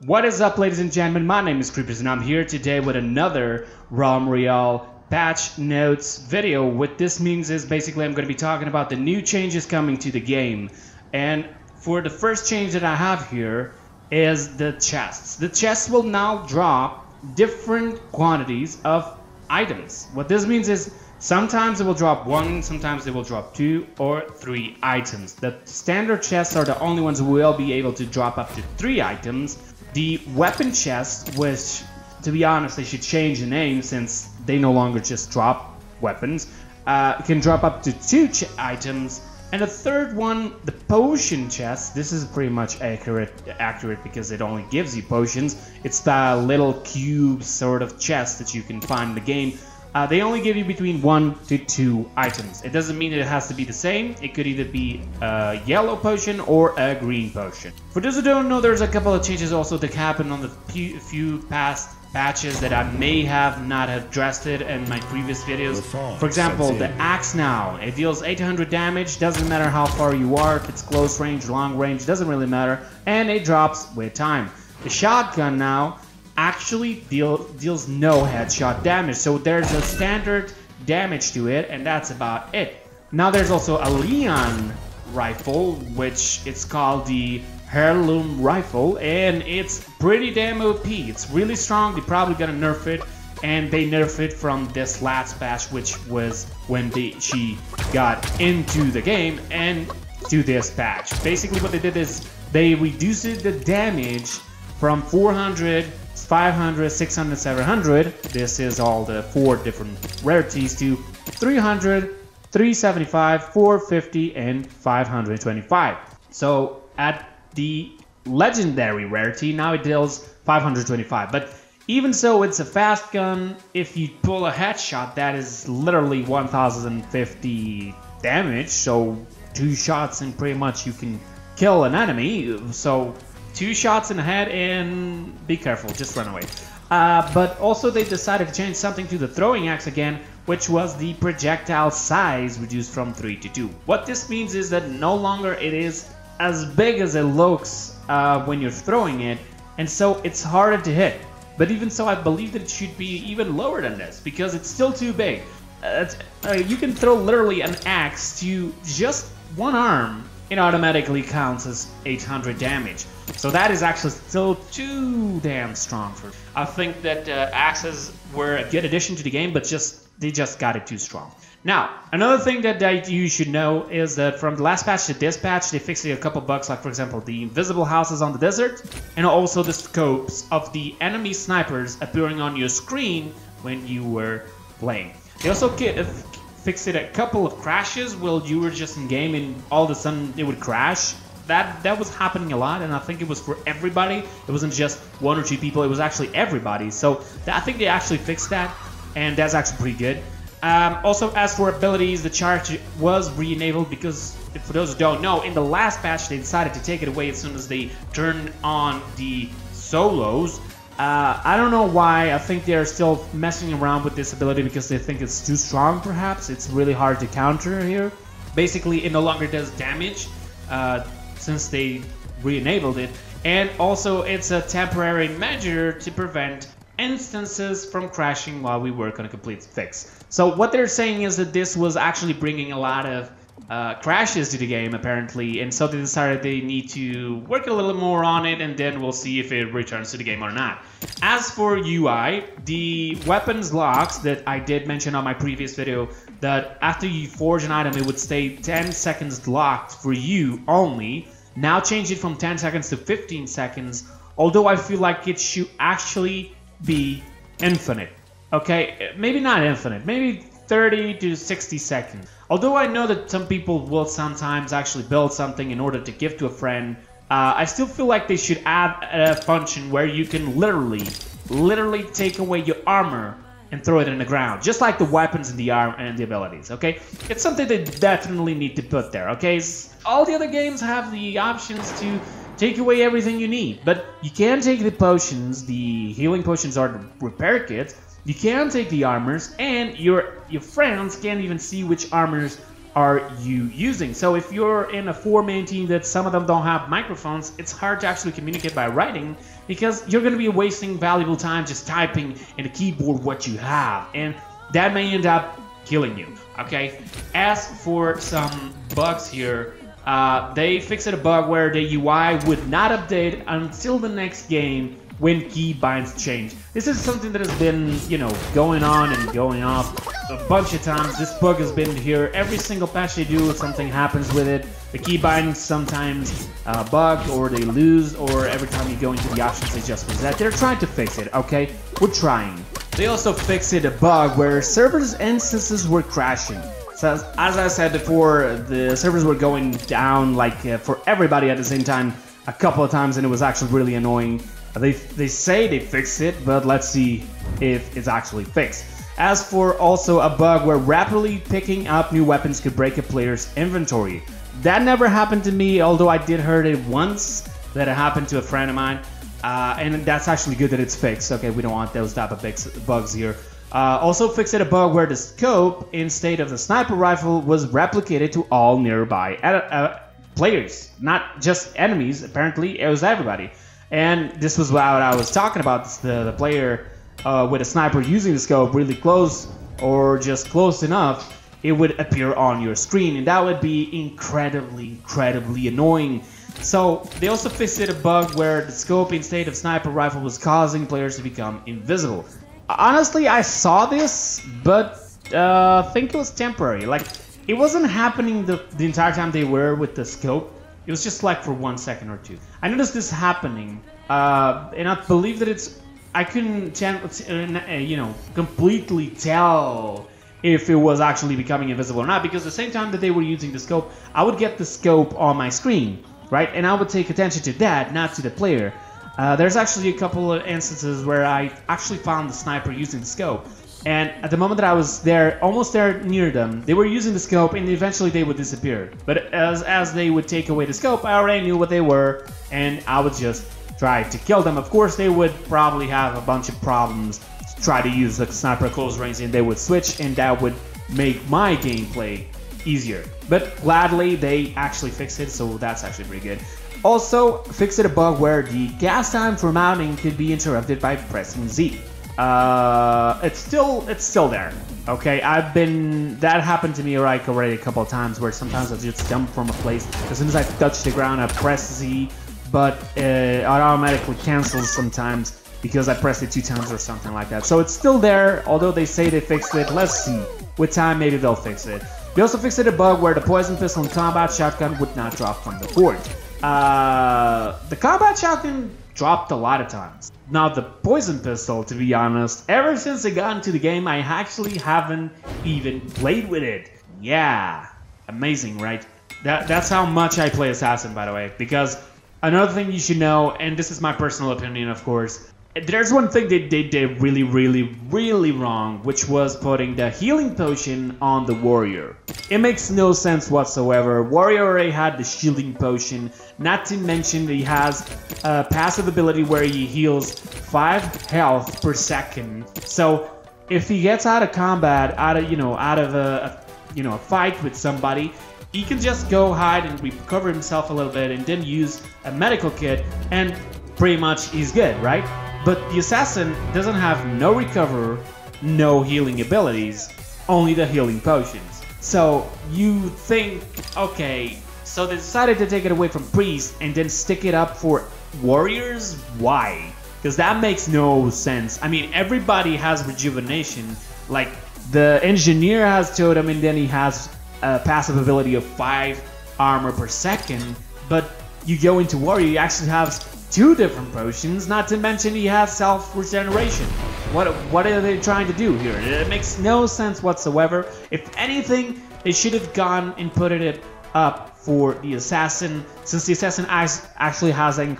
What is up, ladies and gentlemen? My name is Kreepers and I'm here today with another Realm Royale patch notes video. What this means is basically I'm going to be talking about the new changes coming to the game. And for the first change that I have here is the chests. The chests will now drop different quantities of items. What this means is sometimes it will drop 1, sometimes it will drop 2 or 3 items. The standard chests are the only ones who will be able to drop up to 3 items. The weapon chests, which, to be honest, they should change the name since they no longer just drop weapons, can drop up to 2 items. And the third one, the potion chest, this is pretty much accurate because it only gives you potions. It's the little cube sort of chest that you can find in the game. They only give you between 1 to 2 items. It doesn't mean that it has to be the same. It could either be a yellow potion or a green potion. For those who don't know, there's a couple of changes also that happened on the few past patches that I may have not addressed it in my previous videos. For example, the axe now. It deals 800 damage. Doesn't matter how far you are. If it's close range, long range, doesn't really matter. And it drops with time. The shotgun now actually deals no headshot damage, so there's a standard damage to it, and that's about it. Now there's also a Leon rifle, which it's called the Heirloom Rifle, and it's pretty damn OP. It's really strong. They're probably gonna nerf it, and they nerfed it from this last patch, which was when she got into the game, and to this patch. Basically what they did is they reduced the damage from 400, 500, 600, 700, this is all the 4 different rarities, to 300, 375, 450, and 525. So at the legendary rarity, now it deals 525. But even so, it's a fast gun. If you pull a headshot, that is literally 1050 damage. So 2 shots and pretty much you can kill an enemy. So 2 shots in the head and be careful, just run away. But also they decided to change something to the throwing axe again, which was the projectile size reduced from 3 to 2. What this means is that no longer it is as big as it looks when you're throwing it, and so it's harder to hit. But even so, I believe that it should be even lower than this, because it's still too big. You can throw literally an axe to just one arm, it automatically counts as 800 damage. So that is actually still too damn strong for me. I think that axes were a good addition to the game, but they just got it too strong. Now, another thing that you should know is that from the last patch to this patch, they fixed a couple bugs, like for example, the invisible houses on the desert, and also the scopes of the enemy snipers appearing on your screen when you were playing. They also fixed a couple of crashes while you were just in game, and all of a sudden it would crash. That was happening a lot, and I think it was for everybody. It wasn't just 1 or 2 people, it was actually everybody. So I think they actually fixed that, and that's actually pretty good. Also, as for abilities, the charge was re-enabled because, for those who don't know, in the last patch they decided to take it away as soon as they turned on the solos. I don't know why. I think they're still messing around with this ability because they think it's too strong, perhaps. It's really hard to counter here. Basically, it no longer does damage since they re-enabled it. And also, it's a temporary measure to prevent instances from crashing while we work on a complete fix. So what they're saying is that this was actually bringing a lot of crashes to the game, apparently, and so they decided they need to work a little more on it, and then we'll see if it returns to the game or not. As for UI, the weapons locks that I did mention on my previous video, that after you forge an item it would stay 10 seconds locked for you only, now change it from 10 seconds to 15 seconds, although I feel like it should actually be infinite. Okay, maybe not infinite, maybe 30 to 60 seconds. Although I know that some people will sometimes actually build something in order to give to a friend, I still feel like they should add a function where you can literally take away your armor and throw it in the ground, just like the weapons and the armor and the abilities, okay? It's something they definitely need to put there, okay? All the other games have the options to take away everything you need, but you can take the potions, the healing potions or the repair kits, you can take the armors, and your friends can't even see which armors are you using? So if you're in a 4-man team that some of them don't have microphones, it's hard to actually communicate by writing because you're going to be wasting valuable time just typing in the keyboard what you have, and that may end up killing you. Okay, as for some bugs here, they fixed a bug where the UI would not update until the next game when keybinds change. This is something that has been, you know, going on and going off a bunch of times. This bug has been here every single patch they do. Something happens with it. The keybinds sometimes bug, or they lose, or every time you go into the options they just reset. They're trying to fix it, okay? We're trying. They also fixed a bug where servers' instances were crashing. So as I said before, the servers were going down like for everybody at the same time a couple of times, and it was actually really annoying. They say they fixed it, but let's see if it's actually fixed. As for also a bug where rapidly picking up new weapons could break a player's inventory. That never happened to me, although I did heard it once that it happened to a friend of mine. And that's actually good that it's fixed. Okay, we don't want those type of bugs here. Also fixed a bug where the scope instead of the sniper rifle was replicated to all nearby players, not just enemies. Apparently, it was everybody. And this was what I was talking about. The player with a sniper using the scope really close or just close enough, it would appear on your screen, and that would be incredibly annoying. So they also fixed a bug where the scope instead of sniper rifle was causing players to become invisible. Honestly, I saw this, but I think it was temporary. Like, it wasn't happening the entire time they were with the scope. It was just like for 1 second or two. I noticed this happening, and I believe that it's... I couldn't, you know, completely tell if it was actually becoming invisible or not, because the same time that they were using the scope, I would get the scope on my screen, right? And I would take attention to that, not to the player. There's actually a couple of instances where I actually found the sniper using the scope. And at the moment that I was there, almost there near them, they were using the scope, and eventually they would disappear. But as they would take away the scope, I already knew what they were, and I would just try to kill them. Of course, they would probably have a bunch of problems to try to use the sniper at close range, and they would switch, and that would make my gameplay easier. But gladly, they actually fixed it, so that's actually pretty good. Also, fixed a bug where the gas time for mounting could be interrupted by pressing Z. It's still there. Okay, that happened to me like already a couple of times, where sometimes I just jump from a place. As soon as I touch the ground, I press Z, but it automatically cancels sometimes because I pressed it 2 times or something like that. So it's still there, although they say they fixed it. Let's see. With time, maybe they'll fix it. They also fixed a bug where the poison pistol and combat shotgun would not drop from the board. The combat shotgun dropped a lot of times. Now the poison pistol, to be honest, ever since I got into the game, I actually haven't even played with it. Yeah, amazing, right? That's how much I play Assassin, by the way. Because another thing you should know, and this is my personal opinion, of course, there's one thing they did really wrong, which was putting the healing potion on the warrior. It makes no sense whatsoever. Warrior already had the shielding potion, not to mention he has a passive ability where he heals 5 health per second. So if he gets out of combat, out of a fight with somebody, he can just go hide and recover himself a little bit, and then use a medical kit, and pretty much he's good, right? But the assassin doesn't have no recover, no healing abilities, only the healing potions. So you think, okay, so they decided to take it away from priests and then stick it up for warriors? Why? Because that makes no sense. I mean, everybody has rejuvenation. Like, the engineer has totem, and then he has a passive ability of 5 armor per second. But you go into warrior, he actually has 2 different potions, not to mention he has self-regeneration. What are they trying to do here? It makes no sense whatsoever. If anything, they should have gone and put it up for the assassin, since the assassin actually has an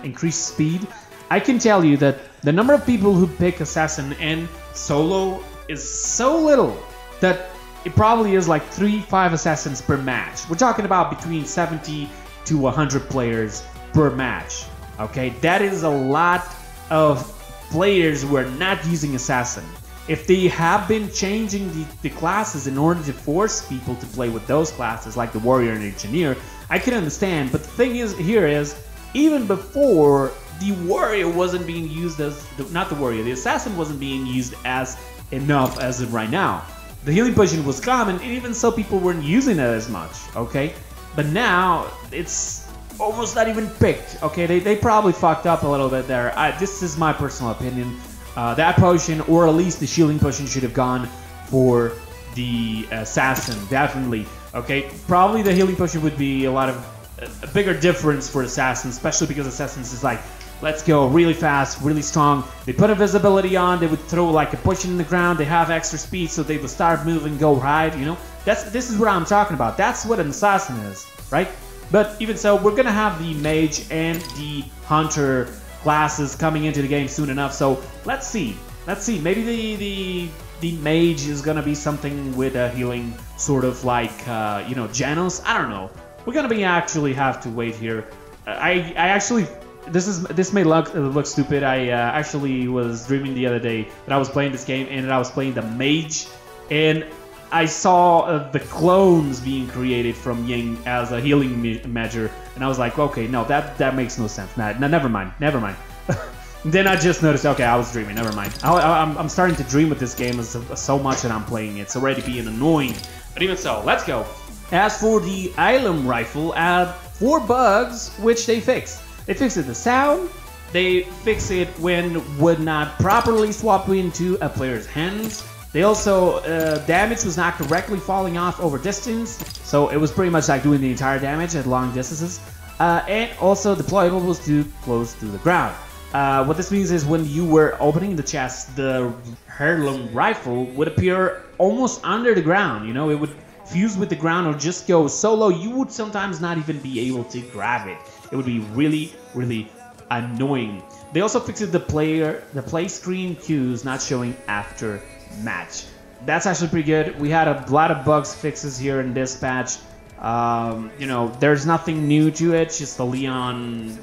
increased speed. I can tell you that the number of people who pick assassin in solo is so little that it probably is like 3-5 assassins per match. We're talking about between 70 to 100 players per match. Okay, that is a lot of players who are not using assassin. if they have been changing the classes in order to force people to play with those classes, like the warrior and engineer, I can understand. But the thing is, here is, even before, the warrior wasn't being used as, not the warrior, the assassin wasn't being used as enough as of right now. The healing potion was common, and even so people weren't using it as much, okay? But now, it's almost not even picked, okay? They probably fucked up a little bit there. This is my personal opinion. That potion, or at least the shielding potion, should have gone for the assassin, definitely, okay? Probably the healing potion would be a bigger difference for assassins, especially because assassins is like, let's go really fast, really strong. They put invisibility on, they would throw like a potion in the ground, they have extra speed, so they would start moving, go right, you know? This is what I'm talking about. That's what an assassin is, right? But even so, we're gonna have the mage and the hunter classes coming into the game soon enough, so let's see. Maybe the mage is gonna be something with a healing, sort of like, you know, Janos? I don't know. We're gonna actually have to wait here. I actually... This may look stupid. I actually was dreaming the other day that I was playing this game and that I was playing the mage, and I saw the clones being created from Ying as a healing measure, and I was like, okay, no, that makes no sense. Nah, never mind. Then I just noticed, okay, I was dreaming. Never mind. I'm starting to dream with this game so much that I'm playing it. It's already being annoying. But even so, let's go. As for the Realm Rifle, 4 bugs which they fixed. They fixed the sound, they fixed it when would not properly swap into a player's hands. They also, damage was not correctly falling off over distance, so it was pretty much like doing the entire damage at long distances. And also deployable was too close to the ground. What this means is when you were opening the chest, the Realm Rifle would appear almost under the ground, you know, it would fuse with the ground or just go so low you would sometimes not even be able to grab it. It would be really, really annoying. They also fixed the play screen cues not showing after match. That's actually pretty good. We had a lot of bugs fixes here in this patch. You know, there's nothing new to it. Just the Leon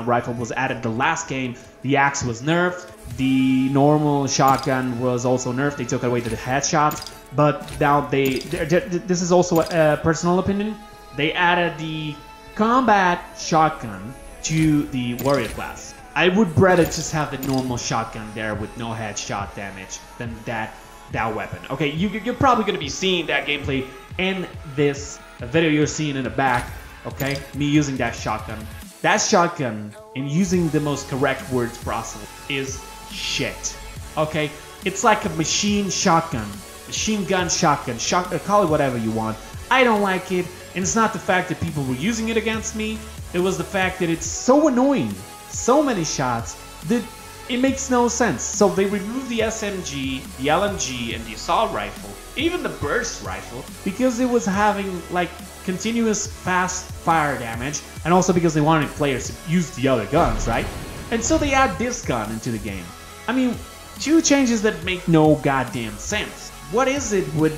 rifle was added the last game. The axe was nerfed. The normal shotgun was also nerfed. They took away the headshot. But now this is also a personal opinion. They added the combat shotgun to the warrior class. I would rather just have the normal shotgun there with no headshot damage than that weapon. Okay, you're probably going to be seeing that gameplay in this video you're seeing in the back. Okay, me using that shotgun. That shotgun, and using the most correct words possible, is shit. Okay, it's like a machine shotgun. Machine gun shotgun, call it whatever you want. I don't like it, and it's not the fact that people were using it against me. It was the fact that it's so annoying, so many shots, that it makes no sense. So they removed the SMG, the LMG, and the assault rifle, even the burst rifle, because it was having like continuous fast fire damage, and also because they wanted players to use the other guns, right? And so they add this gun into the game. I mean, 2 changes that make no goddamn sense. What is it with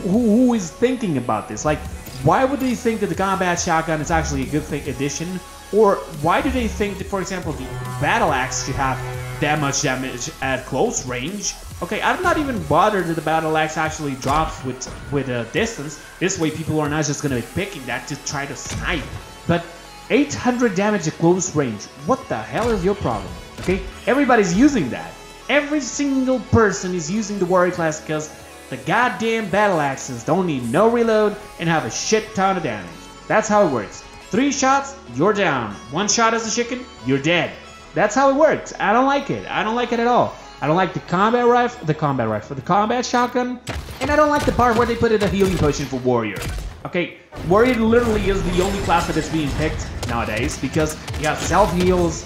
who is thinking about this? Like, why would they think that the combat shotgun is actually a good addition? Or why do they think that, for example, the battle axe should have that much damage at close range? Okay, I'm not even bothered that the battle axe actually drops with a distance. This way people are not just gonna be picking that to try to snipe. But 800 damage at close range, what the hell is your problem? Okay, everybody's using that. Every single person is using the warrior class because the goddamn battle axes don't need no reload and have a shit ton of damage. That's how it works. 3 shots, you're down. 1 shot as a chicken, you're dead. That's how it works. I don't like it. I don't like it at all. I don't like the combat shotgun, and I don't like the part where they put in a healing potion for warrior. Okay, warrior literally is the only class that is being picked nowadays because he has self-heals,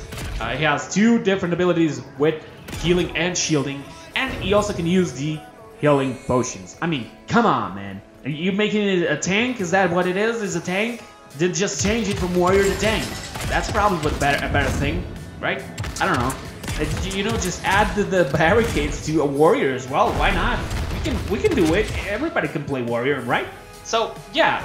he has 2 different abilities with healing and shielding, and he also can use the healing potions. I mean, come on, man. Are you making it a tank? Is that what it is? Is a tank? Then just change it from warrior to tank. That's probably a better thing, right? I don't know. You know, just add the barricades to a warrior as well. Why not? We can do it. Everybody can play warrior, right? So yeah,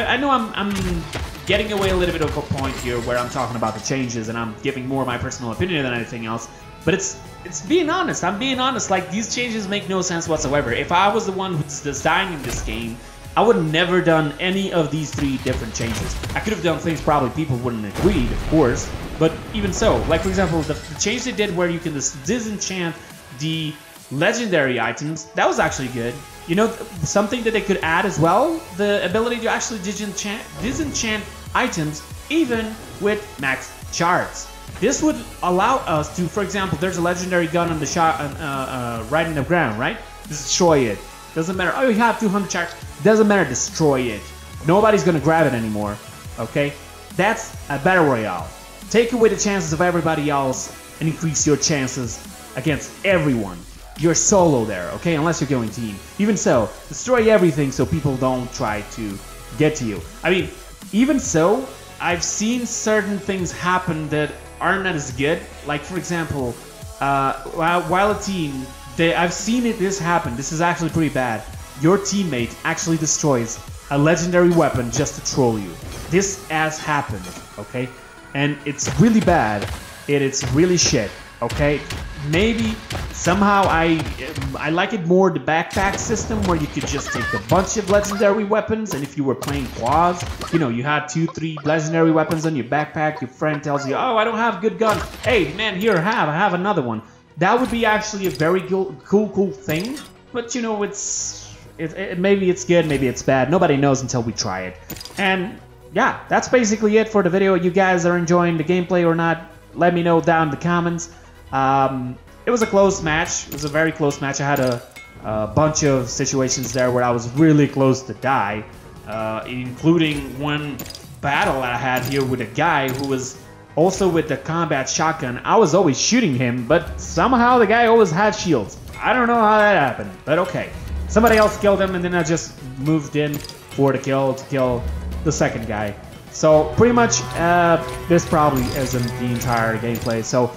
I know I'm getting away a little bit of a point here where I'm talking about the changes and I'm giving more of my personal opinion than anything else. But it's being honest. I'm being honest. Like, these changes make no sense whatsoever. If I was the one who's designing this game, I would have never done any of these 3 different changes. I could have done things probably people wouldn't agree, of course, but even so, like for example, the change they did where you can disenchant the legendary items, that was actually good. You know, something that they could add as well, the ability to actually disenchant items even with max shards. This would allow us to, for example, there's a legendary gun on the shot, right in the ground, right? Destroy it. Doesn't matter. Oh, you have 200 shards. Doesn't matter. Destroy it. Nobody's gonna grab it anymore. Okay, that's a battle royale. Take away the chances of everybody else and increase your chances against everyone. You're solo there, okay? Unless you're going team. Even so, destroy everything so people don't try to get to you. I mean, even so, I've seen certain things happen that aren't as good. Like for example, while a team, I've seen this happen. This is actually pretty bad. Your teammate actually destroys a legendary weapon just to troll you. This has happened, okay? And it's really bad. It's really shit, okay? Maybe somehow I like it more the backpack system where you could just take a bunch of legendary weapons, and if you were playing quads, you know, you had 2-3 legendary weapons on your backpack, your friend tells you, oh, I don't have a good gun. Hey, man, here, I have another one. That would be actually a very cool thing, but you know, maybe it's good, maybe it's bad. Nobody knows until we try it. And yeah, that's basically it for the video. You guys are enjoying the gameplay or not? Let me know down in the comments. It was a close match. It was a very close match. I had a bunch of situations there where I was really close to die, including one battle I had here with a guy who was also with the combat shotgun. I was always shooting him, but somehow the guy always had shields. I don't know how that happened, but okay. Somebody else killed him, and then I just moved in for the kill to kill the second guy. So pretty much this probably isn't the entire gameplay. So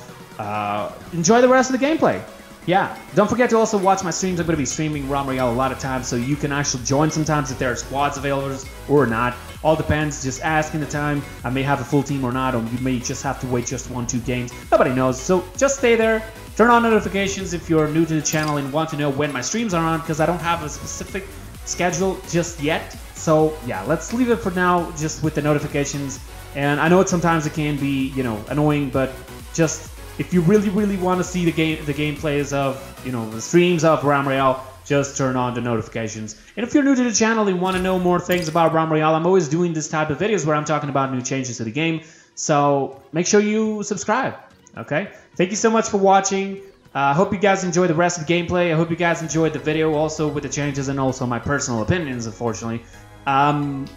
enjoy the rest of the gameplay. Yeah, don't forget to also watch my streams. I'm going to be streaming Realm Royale a lot of times, so you can actually join sometimes if there are squads available or not. All depends, just ask in the time. I may have a full team or not, or you may just have to wait just 1-2 games. Nobody knows, so just stay there. Turn on notifications if you're new to the channel and want to know when my streams are on, because I don't have a specific schedule just yet. So yeah, let's leave it for now just with the notifications. And I know sometimes it can be, you know, annoying, but just if you really want to see the gameplays of, you know, the streams of Realm Royale, just turn on the notifications. And if you're new to the channel and want to know more things about Realm Royale, I'm always doing this type of videos where I'm talking about new changes to the game. So make sure you subscribe. Okay? Thank you so much for watching. I hope you guys enjoyed the rest of the gameplay. I hope you guys enjoyed the video also with the changes and also my personal opinions, unfortunately. And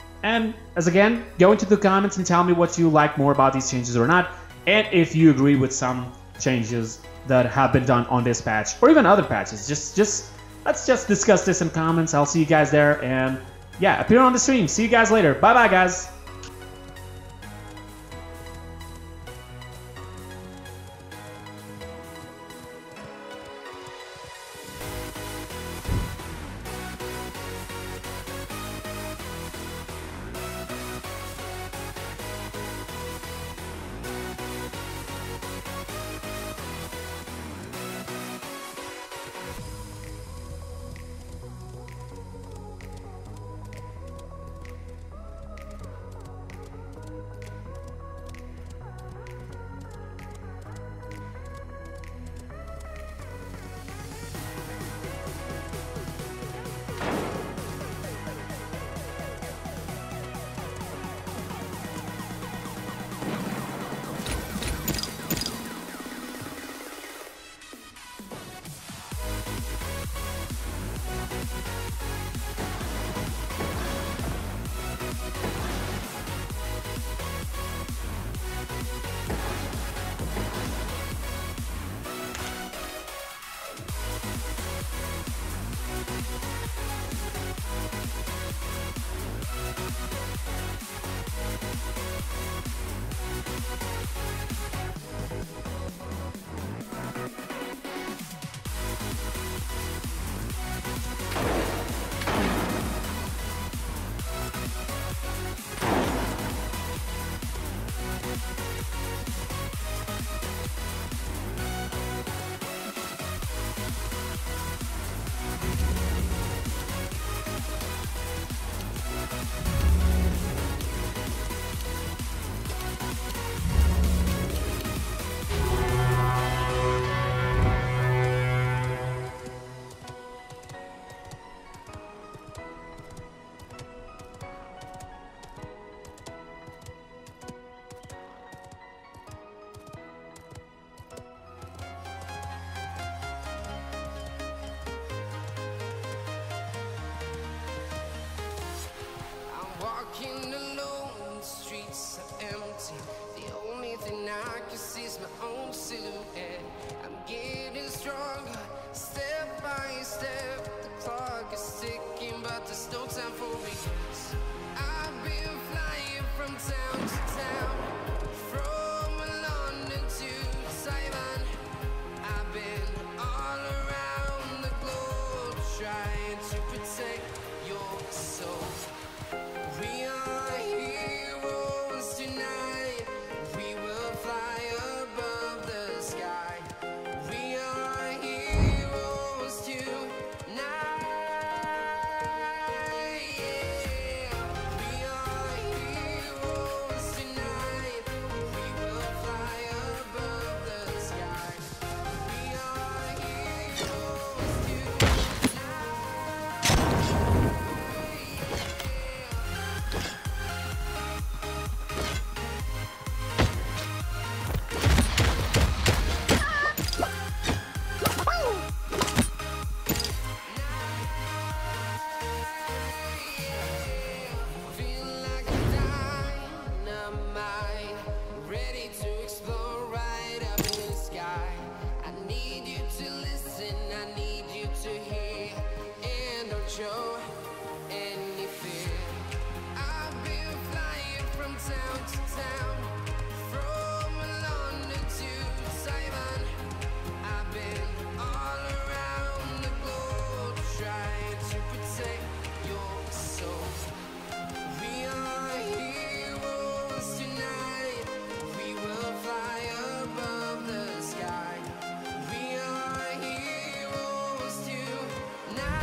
as again, go into the comments and tell me what you like more about these changes or not. And if you agree with some changes that have been done on this patch or even other patches, let's just discuss this in comments. I'll see you guys there, and yeah, appear on the stream. See you guys later. Bye bye, guys. my own silhouette. I'm getting stronger, step by step. The clock is ticking, but there's no time for regrets. I've been flying from town to town, from London to Taiwan. I've been all around the globe trying to protect your soul. We are heroes tonight. We will fly above the sky. We are heroes tonight. Yeah. We are heroes tonight. We will fly above the sky. We are heroes tonight. Feel like a dynamite, ready to explode right up in the sky. I need you to listen, I need you to hear, and don't show any fear. I've been flying from town to town, from London to Taiwan. I've been all around the globe trying to protect your soul. We are heroes tonight. We will fly above the sky. We are heroes tonight.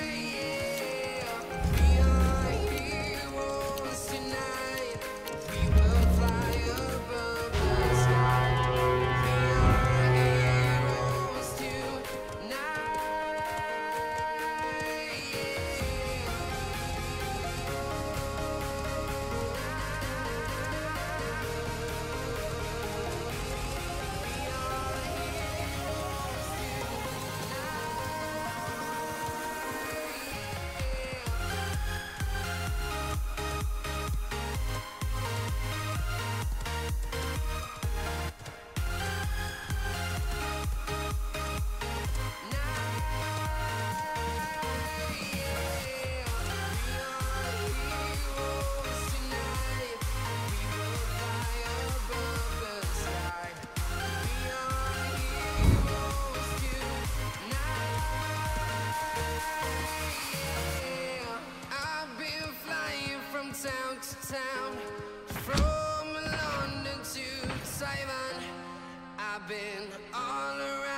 Yeah. We are heroes tonight. We will fly above the sky. We are heroes tonight. I've been flying from town to town, from London to Taiwan. I've been all around